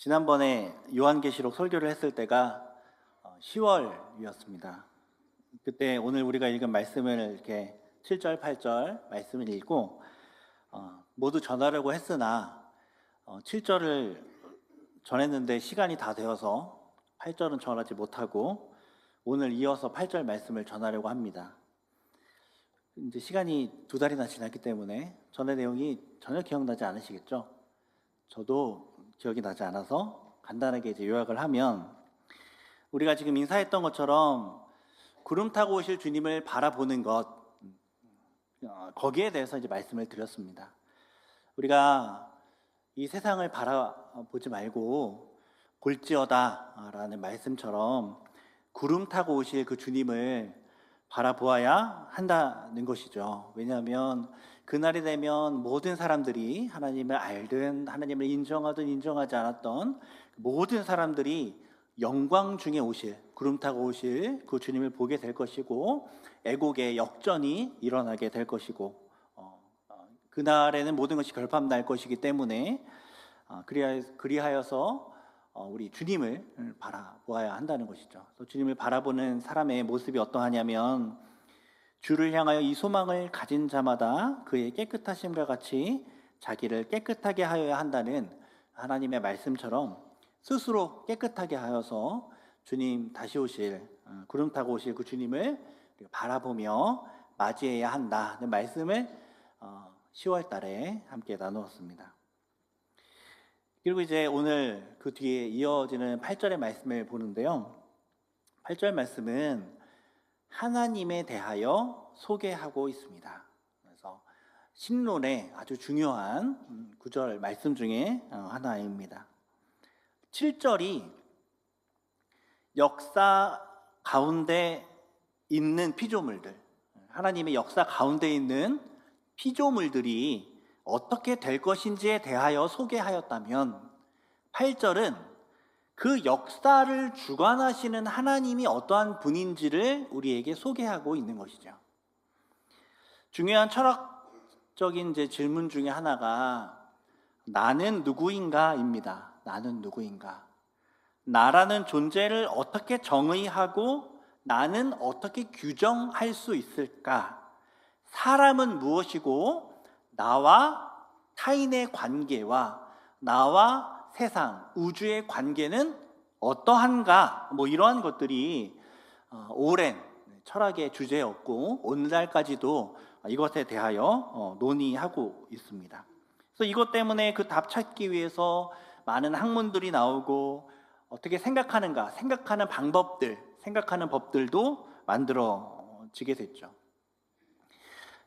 지난번에 요한계시록 설교를 했을 때가 10월이었습니다. 그때 오늘 우리가 읽은 말씀을 이렇게 7절, 8절 말씀을 읽고 모두 전하려고 했으나 7절을 전했는데 시간이 다 되어서 8절은 전하지 못하고 오늘 이어서 8절 말씀을 전하려고 합니다. 이제 시간이 2달이나 지났기 때문에 전의 내용이 전혀 기억나지 않으시겠죠? 저도 기억이 나지 않아서 간단하게 이제 요약을 하면, 우리가 지금 인사했던 것처럼 구름 타고 오실 주님을 바라보는 것, 거기에 대해서 이제 말씀을 드렸습니다. 우리가 이 세상을 바라보지 말고 볼지어다 라는 말씀처럼 구름 타고 오실 그 주님을 바라보아야 한다는 것이죠. 왜냐하면 그날이 되면 모든 사람들이 하나님을 알든 하나님을 인정하든 인정하지 않았던 모든 사람들이 영광 중에 오실, 구름 타고 오실 그 주님을 보게 될 것이고, 애곡의 역전이 일어나게 될 것이고, 그날에는 모든 것이 결판날 것이기 때문에 그리하여서 우리 주님을 바라보아야 한다는 것이죠. 또 주님을 바라보는 사람의 모습이 어떠하냐면, 주를 향하여 이 소망을 가진 자마다 그의 깨끗하심과 같이 자기를 깨끗하게 하여야 한다는 하나님의 말씀처럼 스스로 깨끗하게 하여서 주님 다시 오실, 구름 타고 오실 그 주님을 바라보며 맞이해야 한다는 말씀을 10월 달에 함께 나누었습니다. 그리고 이제 오늘 그 뒤에 이어지는 8절의 말씀을 보는데요, 8절 말씀은 하나님에 대하여 소개하고 있습니다. 그래서 신론의 아주 중요한 구절 말씀 중에 하나입니다. 7절이 역사 가운데 있는 피조물들, 하나님의 역사 가운데 있는 피조물들이 어떻게 될 것인지에 대하여 소개하였다면, 8절은 그 역사를 주관하시는 하나님이 어떠한 분인지를 우리에게 소개하고 있는 것이죠. 중요한 철학적인 이제 질문 중에 하나가 나는 누구인가입니다. 나는 누구인가? 나라는 존재를 어떻게 정의하고 나는 어떻게 규정할 수 있을까? 사람은 무엇이고 나와 타인의 관계와 나와 세상, 우주의 관계는 어떠한가? 이러한 것들이 오랜 철학의 주제였고 오늘날까지도 이것에 대하여 논의하고 있습니다. 그래서 이것 때문에 그 답 찾기 위해서 많은 학문들이 나오고 어떻게 생각하는가, 생각하는 방법들, 생각하는 법들도 만들어지게 됐죠.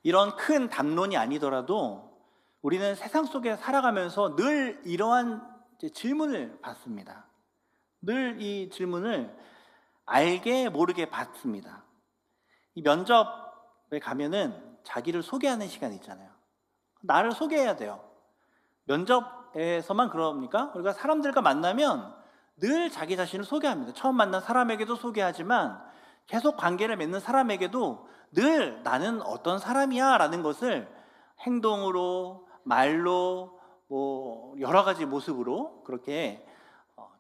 이런 큰 담론이 아니더라도 우리는 세상 속에 살아가면서 늘 이러한 질문을 받습니다. 늘 이 질문을 알게 모르게 받습니다. 이 면접에 가면은 자기를 소개하는 시간이 있잖아요. 나를 소개해야 돼요. 면접에서만 그럽니까? 우리가 사람들과 만나면 늘 자기 자신을 소개합니다. 처음 만난 사람에게도 소개하지만 계속 관계를 맺는 사람에게도 늘 나는 어떤 사람이야 라는 것을 행동으로, 말로, 여러 가지 모습으로 그렇게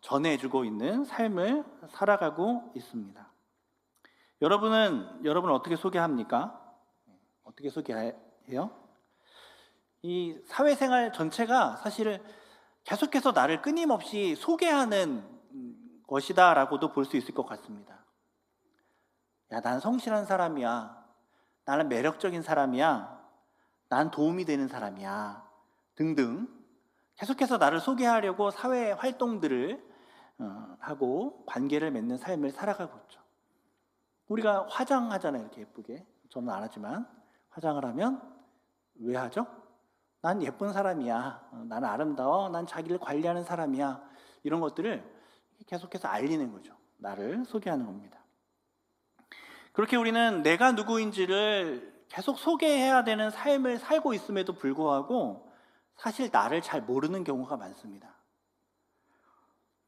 전해주고 있는 삶을 살아가고 있습니다. 여러분은 어떻게 소개합니까? 어떻게 소개해요? 이 사회생활 전체가 사실 계속해서 나를 끊임없이 소개하는 것이다 라고도 볼 수 있을 것 같습니다. 야, 난 성실한 사람이야. 나는 매력적인 사람이야. 난 도움이 되는 사람이야. 등등 계속해서 나를 소개하려고 사회 활동들을 하고 관계를 맺는 삶을 살아가고 있죠. 우리가 화장하잖아요. 이렇게 예쁘게. 저는 안 하지만 화장을 하면 왜 하죠? 난 예쁜 사람이야. 난 아름다워. 난 자기를 관리하는 사람이야. 이런 것들을 계속해서 알리는 거죠. 나를 소개하는 겁니다. 그렇게 우리는 내가 누구인지를 계속 소개해야 되는 삶을 살고 있음에도 불구하고 사실 나를 잘 모르는 경우가 많습니다.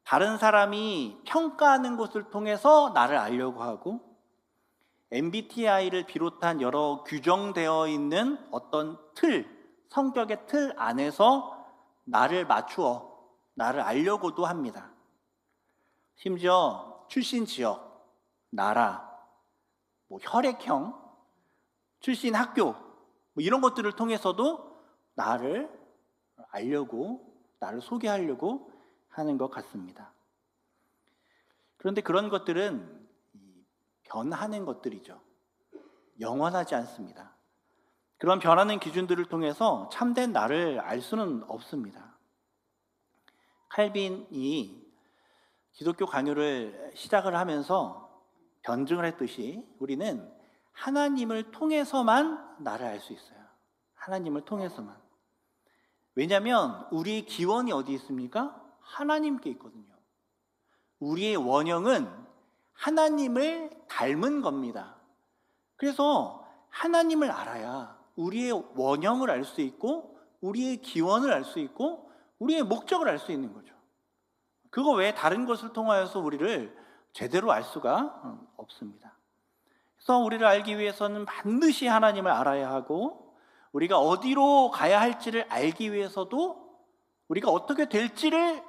다른 사람이 평가하는 것을 통해서 나를 알려고 하고, MBTI를 비롯한 여러 규정되어 있는 어떤 틀, 성격의 틀 안에서 나를 맞추어 나를 알려고도 합니다. 심지어 출신 지역, 나라, 혈액형, 출신 학교 이런 것들을 통해서도 나를 알려고, 나를 소개하려고 하는 것 같습니다. 그런데 그런 것들은 변하는 것들이죠. 영원하지 않습니다. 그런 변하는 기준들을 통해서 참된 나를 알 수는 없습니다. 칼빈이 기독교 강요를 시작을 하면서 변증을 했듯이 우리는 하나님을 통해서만 나를 알 수 있어요. 하나님을 통해서만. 왜냐하면 우리의 기원이 어디 있습니까? 하나님께 있거든요. 우리의 원형은 하나님을 닮은 겁니다. 그래서 하나님을 알아야 우리의 원형을 알 수 있고 우리의 기원을 알 수 있고 우리의 목적을 알 수 있는 거죠. 그거 외에 다른 것을 통하여서 우리를 제대로 알 수가 없습니다. 그래서 우리를 알기 위해서는 반드시 하나님을 알아야 하고 우리가 어디로 가야 할지를 알기 위해서도 우리가 어떻게 될지를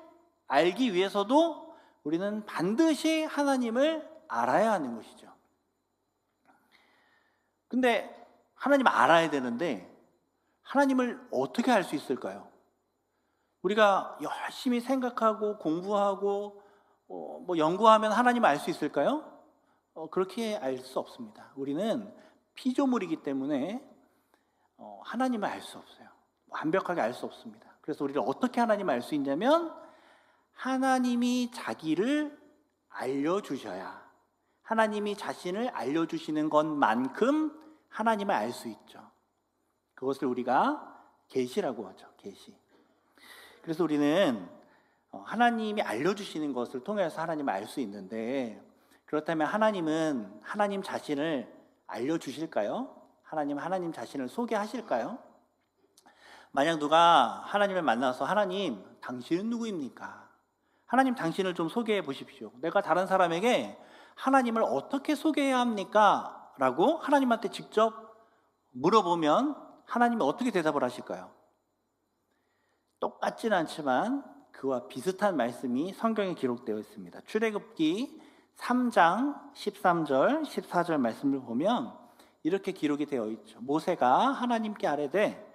알기 위해서도 우리는 반드시 하나님을 알아야 하는 것이죠. 근데 하나님 알아야 되는데 하나님을 어떻게 알 수 있을까요? 우리가 열심히 생각하고 공부하고 연구하면 하나님을 알 수 있을까요? 그렇게 알 수 없습니다. 우리는 피조물이기 때문에 하나님을 알 수 없어요. 완벽하게 알 수 없습니다. 그래서 우리를 어떻게 하나님을 알 수 있냐면 하나님이 자기를 알려주셔야, 하나님이 자신을 알려주시는 것만큼 하나님을 알 수 있죠. 그것을 우리가 계시라고 하죠. 계시. 그래서 우리는 하나님이 알려주시는 것을 통해서 하나님을 알 수 있는데, 그렇다면 하나님은 하나님 자신을 알려주실까요? 하나님 자신을 소개하실까요? 만약 누가 하나님을 만나서 하나님, 당신은 누구입니까? 하나님 당신을 좀 소개해 보십시오. 내가 다른 사람에게 하나님을 어떻게 소개해야 합니까? 라고 하나님한테 직접 물어보면 하나님이 어떻게 대답을 하실까요? 똑같진 않지만 그와 비슷한 말씀이 성경에 기록되어 있습니다. 출애굽기 3장 13절 14절 말씀을 보면 이렇게 기록이 되어 있죠. 모세가 하나님께 아뢰되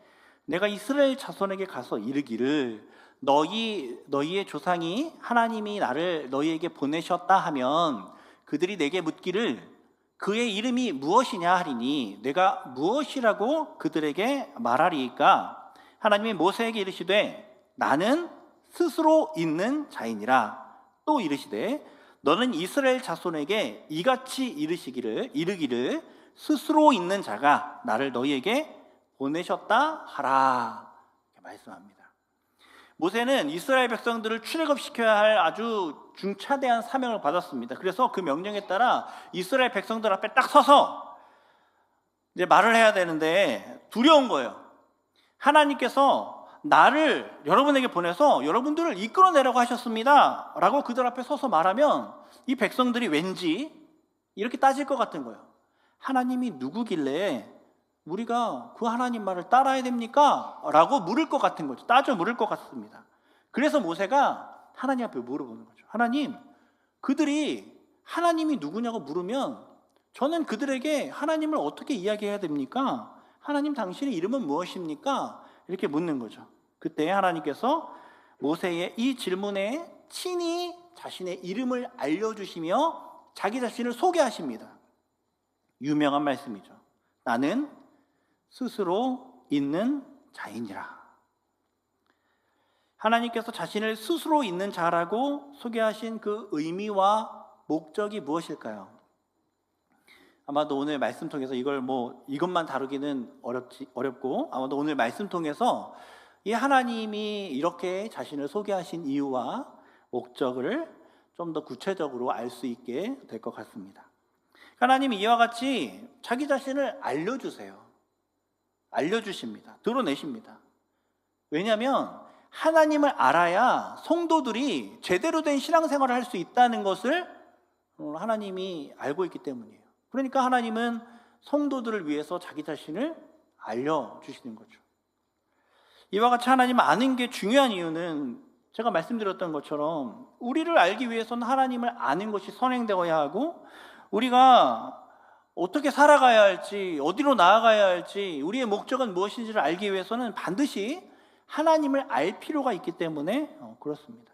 내가 이스라엘 자손에게 가서 이르기를 너희의 조상이 하나님이 나를 너희에게 보내셨다 하면 그들이 내게 묻기를 그의 이름이 무엇이냐 하리니 내가 무엇이라고 그들에게 말하리이까? 하나님이 모세에게 이르시되 나는 스스로 있는 자이니라. 또 이르시되 너는 이스라엘 자손에게 이같이 이르기를 스스로 있는 자가 나를 너희에게 보내셨다 하라. 이렇게 말씀합니다. 모세는 이스라엘 백성들을 출애굽시켜야 할 아주 중차대한 사명을 받았습니다. 그래서 그 명령에 따라 이스라엘 백성들 앞에 딱 서서 이제 말을 해야 되는데 두려운 거예요. 하나님께서 나를 여러분에게 보내서 여러분들을 이끌어내라고 하셨습니다 라고 그들 앞에 서서 말하면 이 백성들이 왠지 이렇게 따질 것 같은 거예요. 하나님이 누구길래 우리가 그 하나님 말을 따라야 됩니까? 라고 물을 것 같은 거죠. 따져 물을 것 같습니다. 그래서 모세가 하나님 앞에 물어보는 거죠. 하나님, 그들이 하나님이 누구냐고 물으면 저는 그들에게 하나님을 어떻게 이야기해야 됩니까? 하나님 당신의 이름은 무엇입니까? 이렇게 묻는 거죠. 그때 하나님께서 모세의 이 질문에 친히 자신의 이름을 알려주시며 자기 자신을 소개하십니다. 유명한 말씀이죠. 나는 스스로 있는 자이니라. 하나님께서 자신을 스스로 있는 자라고 소개하신 그 의미와 목적이 무엇일까요? 아마도 오늘 말씀 통해서 이것만 다루기는 어렵고 아마도 오늘 말씀 통해서 이 하나님이 이렇게 자신을 소개하신 이유와 목적을 좀 더 구체적으로 알 수 있게 될 것 같습니다. 하나님이 이와 같이 자기 자신을 알려주십니다. 드러내십니다. 왜냐하면 하나님을 알아야 성도들이 제대로 된 신앙생활을 할 수 있다는 것을 하나님이 알고 있기 때문이에요. 그러니까 하나님은 성도들을 위해서 자기 자신을 알려주시는 거죠. 이와 같이 하나님을 아는 게 중요한 이유는 제가 말씀드렸던 것처럼 우리를 알기 위해서는 하나님을 아는 것이 선행되어야 하고, 우리가 어떻게 살아가야 할지, 어디로 나아가야 할지, 우리의 목적은 무엇인지를 알기 위해서는 반드시 하나님을 알 필요가 있기 때문에 그렇습니다.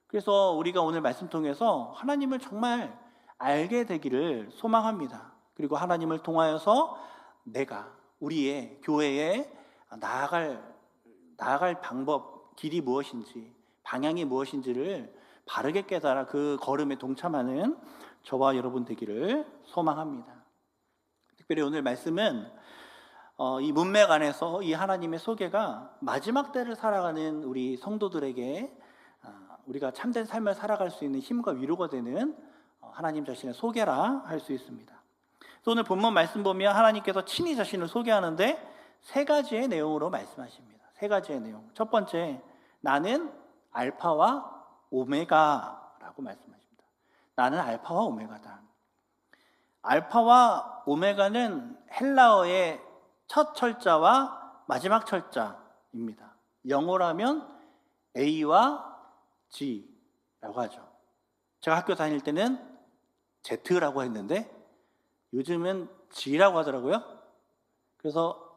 그래서 우리가 오늘 말씀 통해서 하나님을 정말 알게 되기를 소망합니다. 그리고 하나님을 통하여서 내가 우리의 교회에 나아갈 방법, 길이 무엇인지, 방향이 무엇인지를 바르게 깨달아 그 걸음에 동참하는 저와 여러분 되기를 소망합니다. 특별히 오늘 말씀은 이 문맥 안에서 이 하나님의 소개가 마지막 때를 살아가는 우리 성도들에게 우리가 참된 삶을 살아갈 수 있는 힘과 위로가 되는 하나님 자신의 소개라 할 수 있습니다. 그래서 오늘 본문 말씀 보면 하나님께서 친히 자신을 소개하는데 세 가지의 내용으로 말씀하십니다. 세 가지의 내용. 첫 번째, 나는 알파와 오메가라고 말씀하십니다. 나는 알파와 오메가다. 알파와 오메가는 헬라어의 첫 철자와 마지막 철자입니다. 영어라면 A와 G라고 하죠. 제가 학교 다닐 때는 Z라고 했는데 요즘은 G라고 하더라고요. 그래서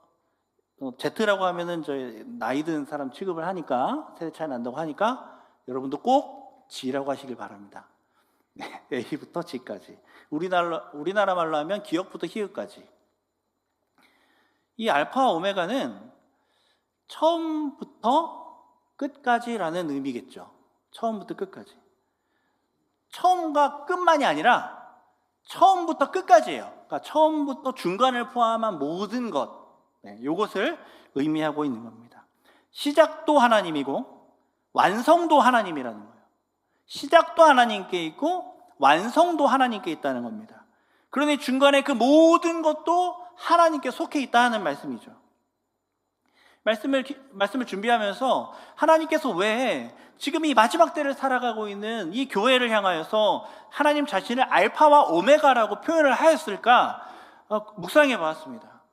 Z라고 하면은 저희 나이 든 사람 취급을 하니까, 세대 차이 난다고 하니까 여러분도 꼭 G라고 하시길 바랍니다. 네, A부터 G까지. 우리나라 말로 하면 기역부터 희역까지. 이 알파와 오메가는 처음부터 끝까지라는 의미겠죠. 처음부터 끝까지. 처음과 끝만이 아니라 처음부터 끝까지예요. 그러니까 처음부터 중간을 포함한 모든 것, 이것을 의미하고 있는 겁니다. 시작도 하나님이고 완성도 하나님이라는 거예요. 시작도 하나님께 있고 완성도 하나님께 있다는 겁니다. 그러니 중간에 그 모든 것도 하나님께 속해 있다는 말씀이죠. 말씀을 준비하면서 하나님께서 왜 지금 이 마지막 때를 살아가고 있는 이 교회를 향하여서 하나님 자신을 알파와 오메가라고 표현을 하였을까 묵상해 봤습니다.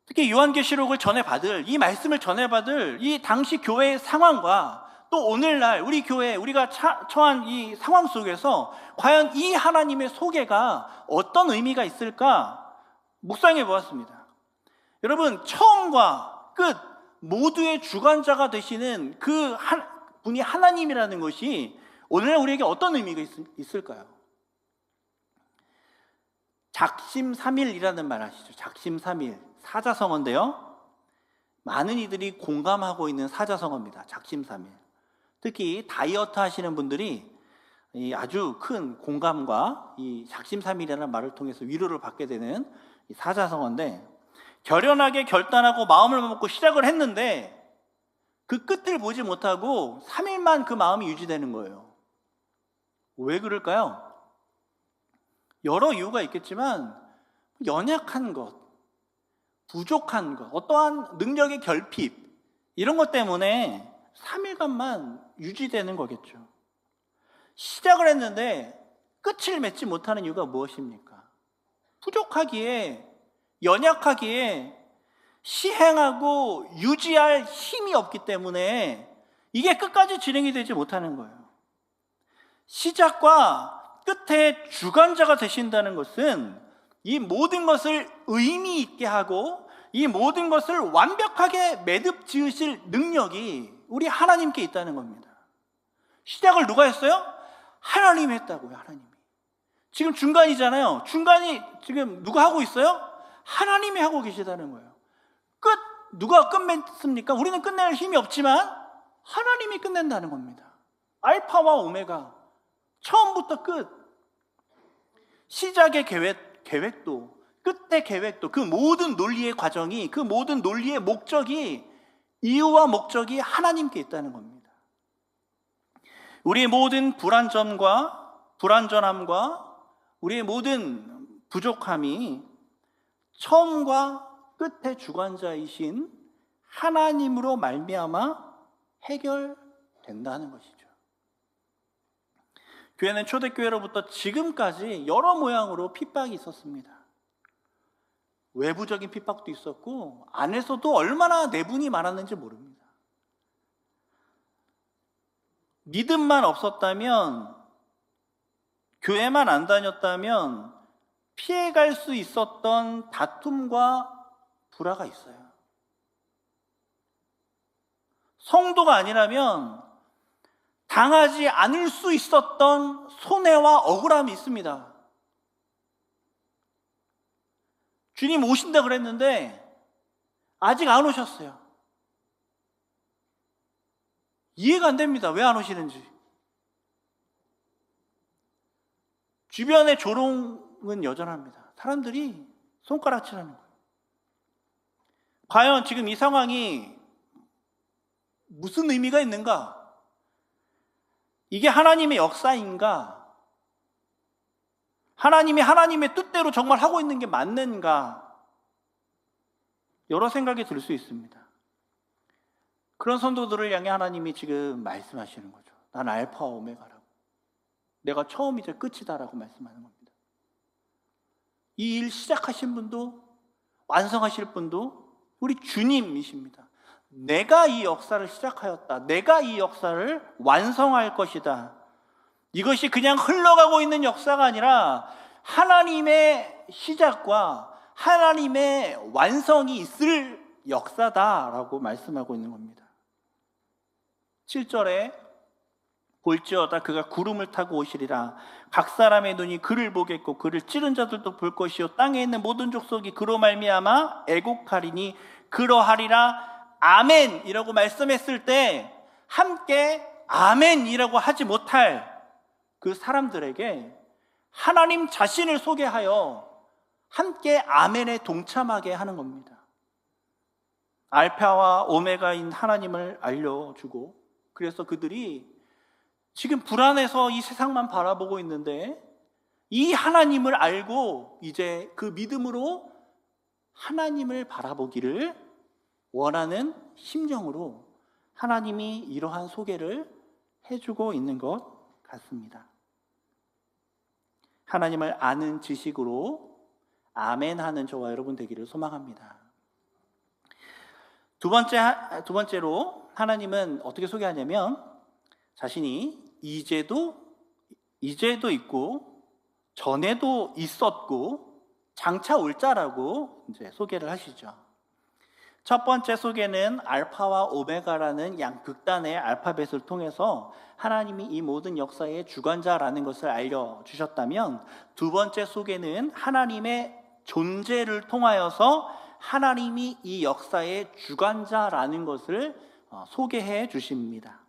특히 요한계시록을 전해받을, 이 말씀을 전해받을 이 당시 교회의 상황과 또 오늘날 우리 교회, 우리가 처한 이 상황 속에서 과연 이 하나님의 소개가 어떤 의미가 있을까 묵상해 보았습니다. 여러분, 처음과 끝 모두의 주관자가 되시는 그 분이 하나님이라는 것이 오늘날 우리에게 어떤 의미가 있을까요? 작심삼일이라는 말 아시죠? 작심삼일, 사자성어인데요, 많은 이들이 공감하고 있는 사자성어입니다. 작심삼일. 특히 다이어트 하시는 분들이 아주 큰 공감과 이 작심삼일이라는 말을 통해서 위로를 받게 되는 이 사자성어인데, 결연하게 결단하고 마음을 먹고 시작을 했는데 그 끝을 보지 못하고 3일만 그 마음이 유지되는 거예요. 왜 그럴까요? 여러 이유가 있겠지만 연약한 것, 부족한 것, 어떠한 능력의 결핍, 이런 것 때문에 3일간만 유지되는 거겠죠. 시작을 했는데 끝을 맺지 못하는 이유가 무엇입니까? 부족하기에, 연약하기에 시행하고 유지할 힘이 없기 때문에 이게 끝까지 진행이 되지 못하는 거예요. 시작과 끝의 주관자가 되신다는 것은 이 모든 것을 의미 있게 하고 이 모든 것을 완벽하게 매듭 지으실 능력이 우리 하나님께 있다는 겁니다. 시작을 누가 했어요? 하나님이 했다고요. 하나님이. 지금 중간이잖아요. 중간이 지금 누가 하고 있어요? 하나님이 하고 계시다는 거예요. 끝, 누가 끝맺습니까? 우리는 끝낼 힘이 없지만 하나님이 끝낸다는 겁니다. 알파와 오메가, 처음부터 끝, 시작의 계획도 끝의 계획도, 그 모든 논리의 과정이, 그 모든 논리의 목적이, 이유와 목적이 하나님께 있다는 겁니다. 우리의 모든 불완전함과 우리의 모든 부족함이 처음과 끝의 주관자이신 하나님으로 말미암아 해결된다는 것이죠. 교회는 초대교회로부터 지금까지 여러 모양으로 핍박이 있었습니다. 외부적인 핍박도 있었고 안에서도 얼마나 내분이 많았는지 모릅니다. 믿음만 없었다면, 교회만 안 다녔다면 피해갈 수 있었던 다툼과 불화가 있어요. 성도가 아니라면 당하지 않을 수 있었던 손해와 억울함이 있습니다. 주님 오신다 그랬는데 아직 안 오셨어요. 이해가 안 됩니다. 왜 안 오시는지. 주변의 조롱은 여전합니다. 사람들이 손가락질하는 거예요. 과연 지금 이 상황이 무슨 의미가 있는가? 이게 하나님의 역사인가? 하나님이 하나님의 뜻대로 정말 하고 있는 게 맞는가? 여러 생각이 들 수 있습니다. 그런 성도들을 향해 하나님이 지금 말씀하시는 거죠. 난 알파와 오메가라고. 내가 처음이자 끝이다라고 말씀하는 겁니다. 이 일 시작하신 분도 완성하실 분도 우리 주님이십니다. 내가 이 역사를 시작하였다. 내가 이 역사를 완성할 것이다. 이것이 그냥 흘러가고 있는 역사가 아니라 하나님의 시작과 하나님의 완성이 있을 역사다라고 말씀하고 있는 겁니다. 7절에 볼지어다 그가 구름을 타고 오시리라. 각 사람의 눈이 그를 보겠고 그를 찌른 자들도 볼 것이요 땅에 있는 모든 족속이 그로 말미암아 애곡하리니 그러하리라. 아멘이라고 말씀했을 때 함께 아멘이라고 하지 못할 그 사람들에게 하나님 자신을 소개하여 함께 아멘에 동참하게 하는 겁니다. 알파와 오메가인 하나님을 알려주고, 그래서 그들이 지금 불안해서 이 세상만 바라보고 있는데 이 하나님을 알고 이제 그 믿음으로 하나님을 바라보기를 원하는 심정으로 하나님이 이러한 소개를 해주고 있는 것 같습니다. 하나님을 아는 지식으로 아멘하는 저와 여러분 되기를 소망합니다. 두 번째로 하나님은 어떻게 소개하냐면 자신이 이제도 있고 전에도 있었고 장차 올 자라고 이제 소개를 하시죠. 첫 번째 소개는 알파와 오메가라는 양극단의 알파벳을 통해서 하나님이 이 모든 역사의 주관자라는 것을 알려주셨다면, 두 번째 소개는 하나님의 존재를 통하여서 하나님이 이 역사의 주관자라는 것을 소개해 주십니다.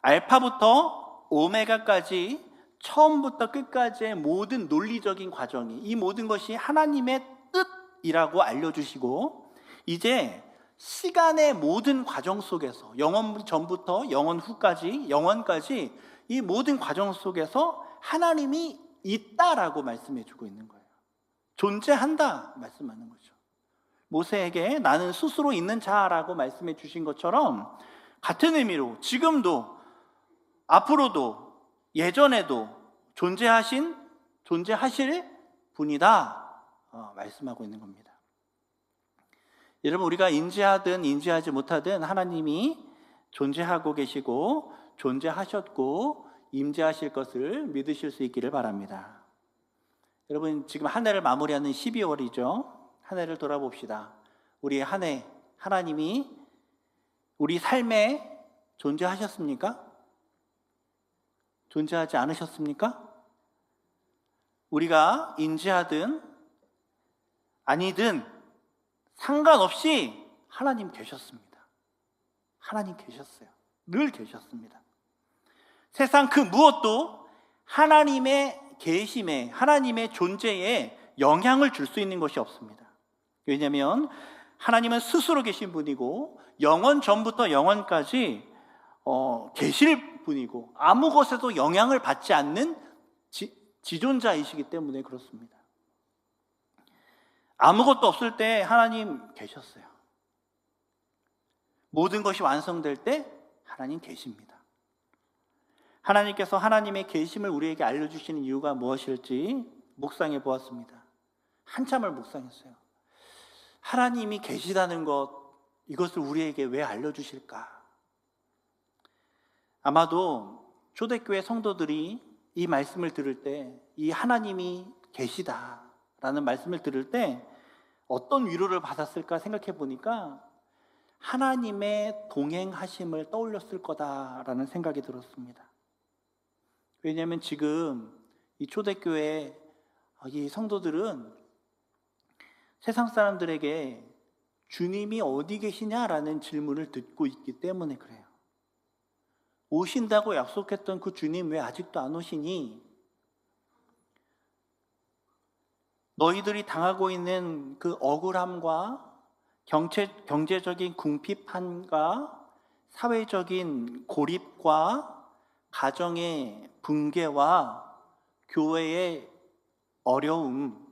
알파부터 오메가까지 처음부터 끝까지의 모든 논리적인 과정이, 이 모든 것이 하나님의 뜻이라고 알려주시고, 이제 시간의 모든 과정 속에서 영원 전부터 영원 후까지 영원까지 이 모든 과정 속에서 하나님이 있다라고 말씀해 주고 있는 거예요. 존재한다 말씀하는 거죠. 모세에게 나는 스스로 있는 자라고 말씀해 주신 것처럼 같은 의미로 지금도 앞으로도 예전에도 존재하실 분이다 말씀하고 있는 겁니다. 여러분, 우리가 인지하든 인지하지 못하든 하나님이 존재하고 계시고 존재하셨고 임재하실 것을 믿으실 수 있기를 바랍니다. 여러분, 지금 한 해를 마무리하는 12월이죠. 한 해를 돌아봅시다. 우리의 한 해 하나님이 우리 삶에 존재하셨습니까? 존재하지 않으셨습니까? 우리가 인지하든 아니든 상관없이 하나님 계셨습니다. 하나님 계셨어요. 늘 계셨습니다. 세상 그 무엇도 하나님의 계심에, 하나님의 존재에 영향을 줄 수 있는 것이 없습니다. 왜냐하면 하나님은 스스로 계신 분이고 영원 전부터 영원까지 계실 분이고 아무 것에도 영향을 받지 않는 지존자이시기 때문에 그렇습니다. 아무것도 없을 때 하나님 계셨어요. 모든 것이 완성될 때 하나님 계십니다. 하나님께서 하나님의 계심을 우리에게 알려주시는 이유가 무엇일지 묵상해 보았습니다. 한참을 묵상했어요. 하나님이 계시다는 것, 이것을 우리에게 왜 알려주실까? 아마도 초대교회 성도들이 이 말씀을 들을 때, 이 하나님이 계시다라는 말씀을 들을 때 어떤 위로를 받았을까 생각해 보니까 하나님의 동행하심을 떠올렸을 거다라는 생각이 들었습니다. 왜냐하면 지금 이 초대교회 이 성도들은 세상 사람들에게 주님이 어디 계시냐라는 질문을 듣고 있기 때문에 그래요. 오신다고 약속했던 그 주님 왜 아직도 안 오시니? 너희들이 당하고 있는 그 억울함과 경제적인 궁핍함과 사회적인 고립과 가정의 붕괴와 교회의 어려움,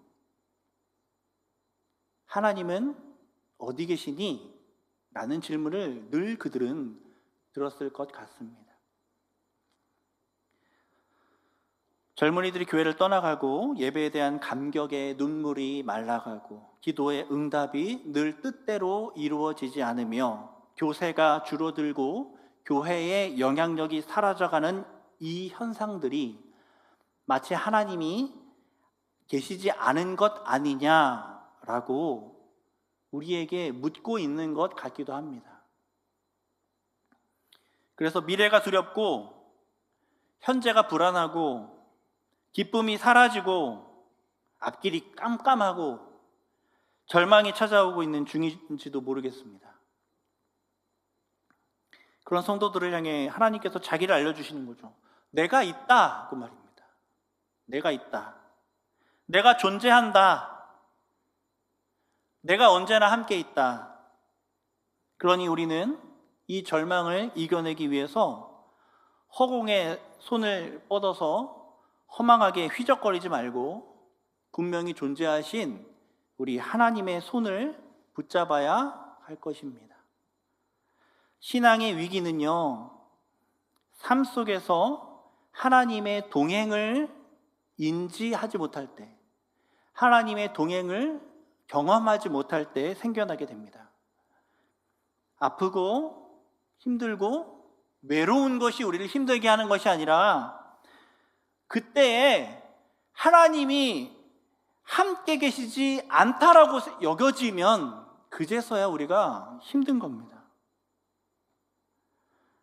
하나님은 어디 계시니? 라는 질문을 늘 그들은 들었을 것 같습니다. 젊은이들이 교회를 떠나가고 예배에 대한 감격의 눈물이 말라가고 기도의 응답이 늘 뜻대로 이루어지지 않으며 교세가 줄어들고 교회의 영향력이 사라져가는 이 현상들이 마치 하나님이 계시지 않은 것 아니냐라고 우리에게 묻고 있는 것 같기도 합니다. 그래서 미래가 두렵고 현재가 불안하고 기쁨이 사라지고 앞길이 깜깜하고 절망이 찾아오고 있는 중인지도 모르겠습니다. 그런 성도들을 향해 하나님께서 자기를 알려주시는 거죠. 내가 있다 그 말입니다. 내가 있다. 내가 존재한다. 내가 언제나 함께 있다. 그러니 우리는 이 절망을 이겨내기 위해서 허공에 손을 뻗어서 허망하게 휘적거리지 말고 분명히 존재하신 우리 하나님의 손을 붙잡아야 할 것입니다. 신앙의 위기는요, 삶 속에서 하나님의 동행을 인지하지 못할 때, 하나님의 동행을 경험하지 못할 때 생겨나게 됩니다. 아프고 힘들고 외로운 것이 우리를 힘들게 하는 것이 아니라 그때에 하나님이 함께 계시지 않다라고 여겨지면 그제서야 우리가 힘든 겁니다.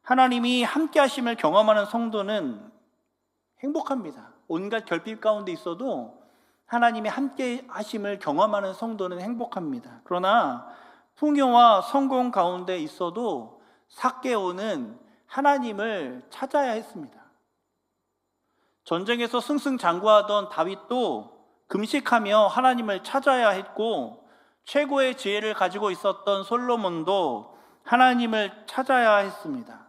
하나님이 함께 하심을 경험하는 성도는 행복합니다. 온갖 결핍 가운데 있어도 하나님이 함께 하심을 경험하는 성도는 행복합니다. 그러나 풍요와 성공 가운데 있어도 삭개오는 하나님을 찾아야 했습니다. 전쟁에서 승승장구하던 다윗도 금식하며 하나님을 찾아야 했고, 최고의 지혜를 가지고 있었던 솔로몬도 하나님을 찾아야 했습니다.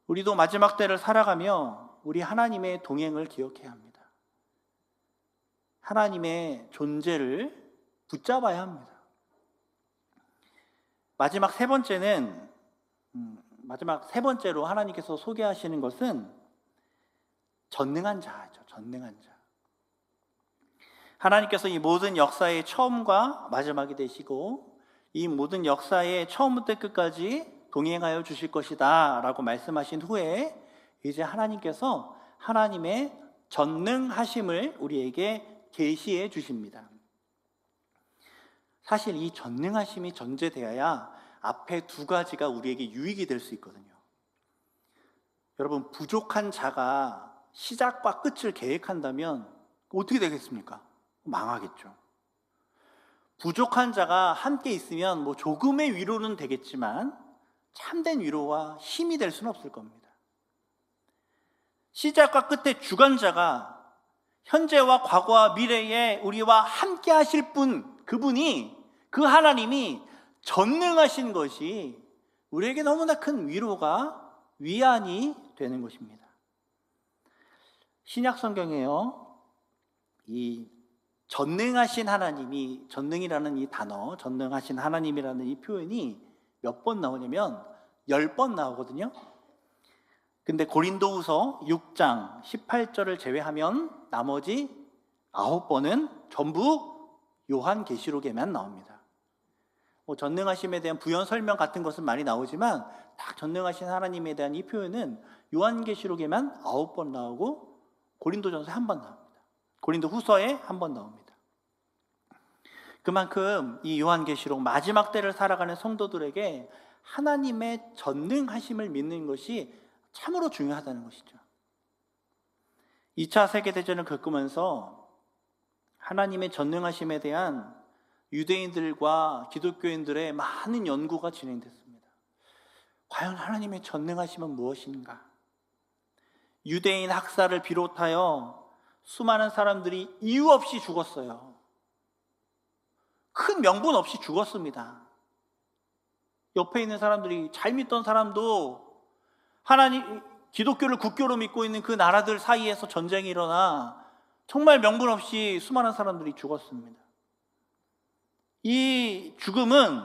우리도 마지막 때를 살아가며 우리 하나님의 동행을 기억해야 합니다. 하나님의 존재를 붙잡아야 합니다. 마지막 세 번째로 하나님께서 소개하시는 것은 전능한 자죠. 전능한 자. 하나님께서 이 모든 역사의 처음과 마지막이 되시고 이 모든 역사의 처음부터 끝까지 동행하여 주실 것이다 라고 말씀하신 후에 이제 하나님께서 하나님의 전능하심을 우리에게 계시해 주십니다. 사실 이 전능하심이 전제되어야 앞에 두 가지가 우리에게 유익이 될 수 있거든요. 여러분, 부족한 자가 시작과 끝을 계획한다면 어떻게 되겠습니까? 망하겠죠. 부족한 자가 함께 있으면 뭐 조금의 위로는 되겠지만 참된 위로와 힘이 될 수는 없을 겁니다. 시작과 끝의 주관자가 현재와 과거와 미래에 우리와 함께 하실 분, 그 하나님이 전능하신 것이 우리에게 너무나 큰 위로가 위안이 되는 것입니다. 신약 성경에요, 이 전능하신 하나님이, 전능이라는 이 단어, 전능하신 하나님이라는 이 표현이 몇 번 나오냐면 10번 나오거든요. 근데 고린도후서 6장 18절을 제외하면 나머지 9번은 전부 요한계시록에만 나옵니다. 전능하심에 대한 부연 설명 같은 것은 많이 나오지만 딱 전능하신 하나님에 대한 이 표현은 요한계시록에만 9번 나오고 고린도전서에 1번 나옵니다. 고린도 후서에 1번 나옵니다. 그만큼 이 요한계시록 마지막 때를 살아가는 성도들에게 하나님의 전능하심을 믿는 것이 참으로 중요하다는 것이죠. 2차 세계대전을 겪으면서 하나님의 전능하심에 대한 유대인들과 기독교인들의 많은 연구가 진행됐습니다. 과연 하나님의 전능하심은 무엇인가? 유대인 학살을 비롯하여 수많은 사람들이 이유 없이 죽었어요. 큰 명분 없이 죽었습니다. 옆에 있는 사람들이 잘 믿던 사람도 하나님, 기독교를 국교로 믿고 있는 그 나라들 사이에서 전쟁이 일어나 정말 명분 없이 수많은 사람들이 죽었습니다. 이 죽음은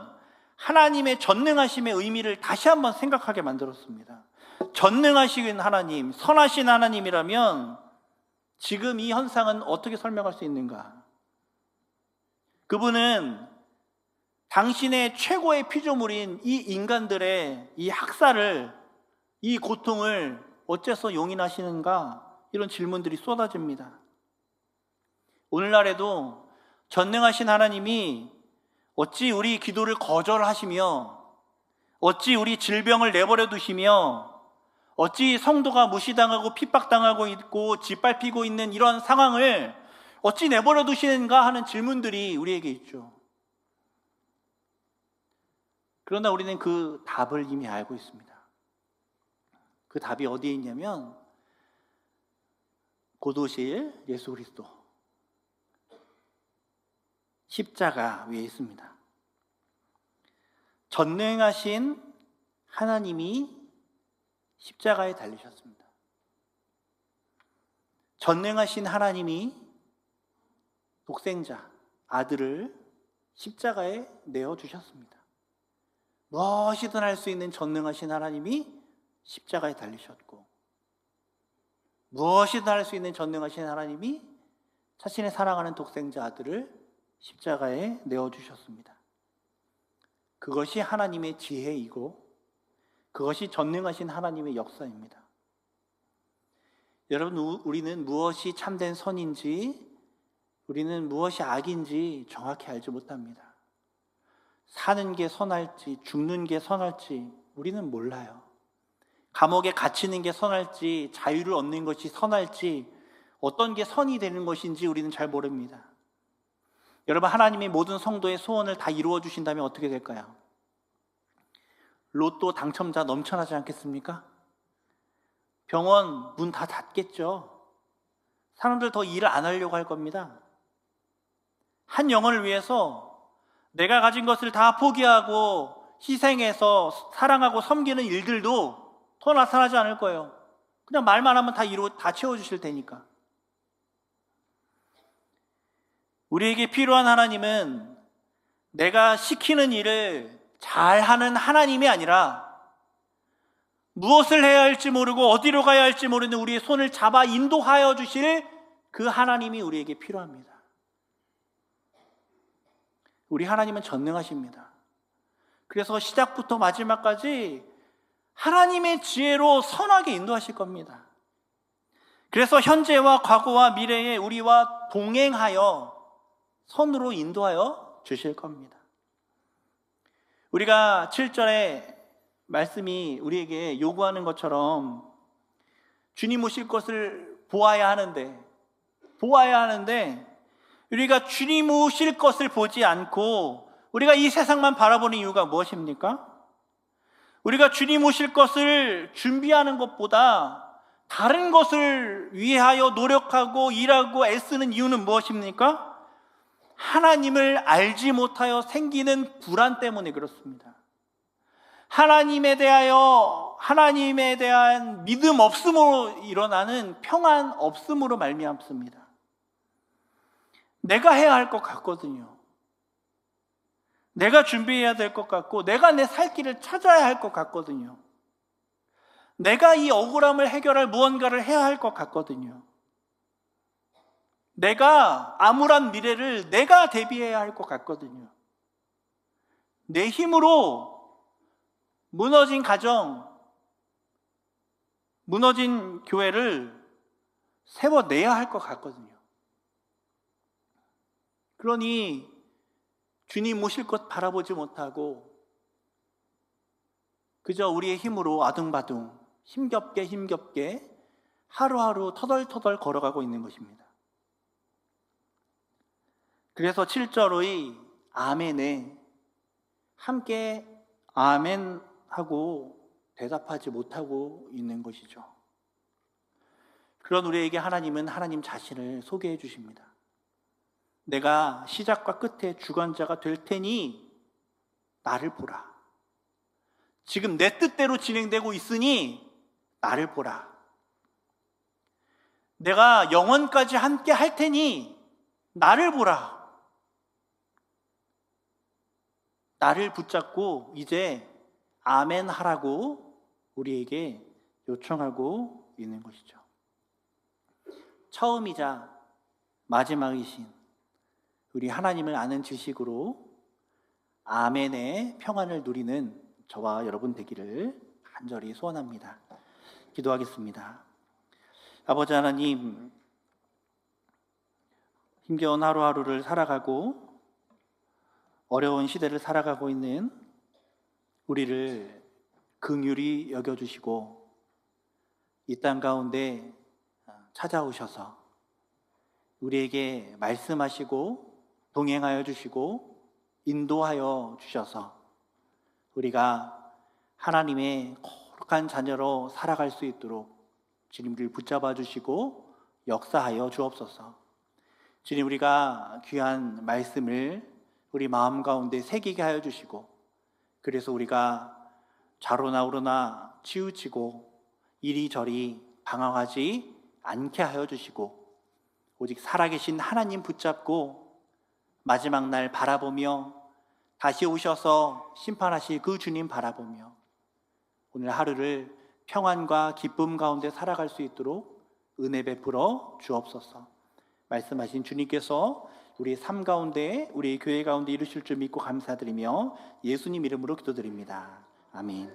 하나님의 전능하심의 의미를 다시 한번 생각하게 만들었습니다. 전능하신 하나님, 선하신 하나님이라면 지금 이 현상은 어떻게 설명할 수 있는가? 그분은 당신의 최고의 피조물인 이 인간들의 이 학살을, 이 고통을 어째서 용인하시는가? 이런 질문들이 쏟아집니다. 오늘날에도 전능하신 하나님이 어찌 우리 기도를 거절하시며, 어찌 우리 질병을 내버려 두시며, 어찌 성도가 무시당하고 핍박당하고 있고 짓밟히고 있는 이런 상황을 어찌 내버려 두시는가 하는 질문들이 우리에게 있죠. 그러나 우리는 그 답을 이미 알고 있습니다. 그 답이 어디에 있냐면 곧 오실 예수 그리스도 십자가 위에 있습니다. 전능하신 하나님이 십자가에 달리셨습니다. 전능하신 하나님이 독생자 아들을 십자가에 내어주셨습니다. 무엇이든 할 수 있는 전능하신 하나님이 십자가에 달리셨고, 무엇이든 할 수 있는 전능하신 하나님이 자신의 사랑하는 독생자 아들을 십자가에 내어주셨습니다. 그것이 하나님의 지혜이고 그것이 전능하신 하나님의 역사입니다. 여러분, 우리는 무엇이 참된 선인지, 우리는 무엇이 악인지 정확히 알지 못합니다. 사는 게 선할지 죽는 게 선할지 우리는 몰라요. 감옥에 갇히는 게 선할지 자유를 얻는 것이 선할지 어떤 게 선이 되는 것인지 우리는 잘 모릅니다. 여러분, 하나님이 모든 성도의 소원을 다 이루어 주신다면 어떻게 될까요? 로또 당첨자 넘쳐나지 않겠습니까? 병원 문 다 닫겠죠. 사람들 더 일을 안 하려고 할 겁니다. 한 영혼을 위해서 내가 가진 것을 다 포기하고 희생해서 사랑하고 섬기는 일들도 더 나타나지 않을 거예요. 그냥 말만 하면 다 채워주실 테니까. 우리에게 필요한 하나님은 내가 시키는 일을 잘하는 하나님이 아니라 무엇을 해야 할지 모르고 어디로 가야 할지 모르는 우리의 손을 잡아 인도하여 주실 그 하나님이 우리에게 필요합니다. 우리 하나님은 전능하십니다. 그래서 시작부터 마지막까지 하나님의 지혜로 선하게 인도하실 겁니다. 그래서 현재와 과거와 미래에 우리와 동행하여 선으로 인도하여 주실 겁니다. 우리가 7절에 말씀이 우리에게 요구하는 것처럼 주님 오실 것을 보아야 하는데 우리가 주님 오실 것을 보지 않고 우리가 이 세상만 바라보는 이유가 무엇입니까? 우리가 주님 오실 것을 준비하는 것보다 다른 것을 위하여 노력하고 일하고 애쓰는 이유는 무엇입니까? 하나님을 알지 못하여 생기는 불안 때문에 그렇습니다. 하나님에 대한 믿음 없음으로 일어나는 평안 없음으로 말미암습니다. 내가 해야 할 것 같거든요. 내가 준비해야 될 것 같고 내가 내 살 길을 찾아야 할 것 같거든요. 내가 이 억울함을 해결할 무언가를 해야 할 것 같거든요. 내가 암울한 미래를 내가 대비해야 할 것 같거든요. 내 힘으로 무너진 가정, 무너진 교회를 세워내야 할 것 같거든요. 그러니 주님 오실 것 바라보지 못하고 그저 우리의 힘으로 아둥바둥 힘겹게 하루하루 터덜터덜 걸어가고 있는 것입니다. 그래서 7절의 아멘에 함께 아멘 하고 대답하지 못하고 있는 것이죠. 그런 우리에게 하나님은 하나님 자신을 소개해 주십니다. 내가 시작과 끝의 주관자가 될 테니 나를 보라. 지금 내 뜻대로 진행되고 있으니 나를 보라. 내가 영원까지 함께 할 테니 나를 보라. 나를 붙잡고 이제 아멘 하라고 우리에게 요청하고 있는 것이죠. 처음이자 마지막이신 우리 하나님을 아는 지식으로 아멘의 평안을 누리는 저와 여러분 되기를 간절히 소원합니다. 기도하겠습니다. 아버지 하나님, 힘겨운 하루하루를 살아가고 어려운 시대를 살아가고 있는 우리를 긍휼히 여겨주시고 이 땅 가운데 찾아오셔서 우리에게 말씀하시고 동행하여 주시고 인도하여 주셔서 우리가 하나님의 거룩한 자녀로 살아갈 수 있도록 주님을 붙잡아 주시고 역사하여 주옵소서. 주님, 우리가 귀한 말씀을 우리 마음 가운데 새기게 하여 주시고 그래서 우리가 좌로나 우로나 치우치고 이리저리 방황하지 않게 하여 주시고 오직 살아계신 하나님 붙잡고 마지막 날 바라보며 다시 오셔서 심판하실 그 주님 바라보며 오늘 하루를 평안과 기쁨 가운데 살아갈 수 있도록 은혜 베풀어 주옵소서. 말씀하신 주님께서 우리의 삶 가운데 우리 교회 가운데 이루실 줄 믿고 감사드리며 예수님 이름으로 기도드립니다. 아멘.